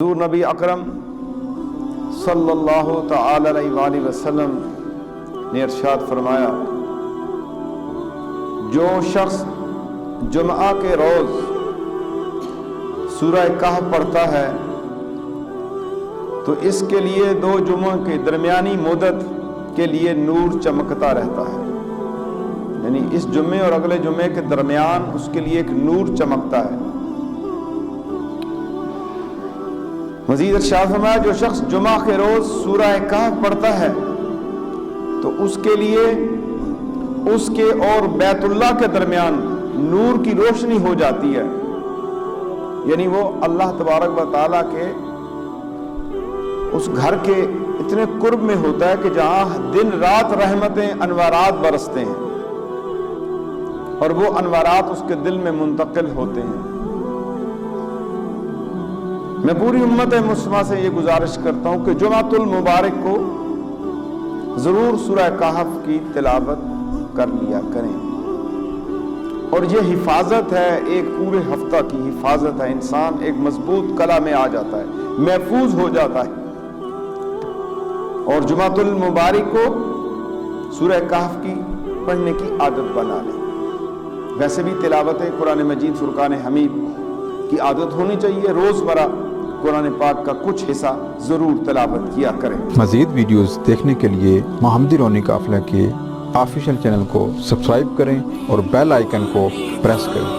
حضور نبی اکرم صلی اللہ تعالی علیہ وآلہ وسلم نے ارشاد فرمایا، جو شخص جمعہ کے روز سورہ کہف پڑھتا ہے تو اس کے لیے 2 جمعوں کے درمیانی مدت کے لیے نور چمکتا رہتا ہے، یعنی اس جمعے اور اگلے جمعے کے درمیان اس کے لیے ایک نور چمکتا ہے۔ مزید ارشاد فرمایا، جو شخص جمعہ کے روز سورہ کہف پڑھتا ہے تو اس کے لیے اس کے اور بیت اللہ کے درمیان نور کی روشنی ہو جاتی ہے، یعنی وہ اللہ تبارک و تعالیٰ کے اس گھر کے اتنے قرب میں ہوتا ہے کہ جہاں دن رات رحمتیں انوارات برستے ہیں اور وہ انوارات اس کے دل میں منتقل ہوتے ہیں۔ میں پوری امت مسلمہ سے یہ گزارش کرتا ہوں کہ جمعۃ المبارک کو ضرور سورہ کہف کی تلاوت کر لیا کریں، اور یہ حفاظت ہے، ایک پورے ہفتہ کی حفاظت ہے، انسان ایک مضبوط کلا میں آ جاتا ہے، محفوظ ہو جاتا ہے۔ اور جمعۃ المبارک کو سورہ کہف کی پڑھنے کی عادت بنا لیں۔ ویسے بھی تلاوت قرآن مجید فرقان حمید کی عادت ہونی چاہیے، روزمرہ قرآن پاک کا کچھ حصہ ضرور تلاوت کیا کریں۔ مزید ویڈیوز دیکھنے کے لیے محمدی رونی قافلہ کے آفیشیل چینل کو سبسکرائب کریں اور بیل آئیکن کو پریس کریں۔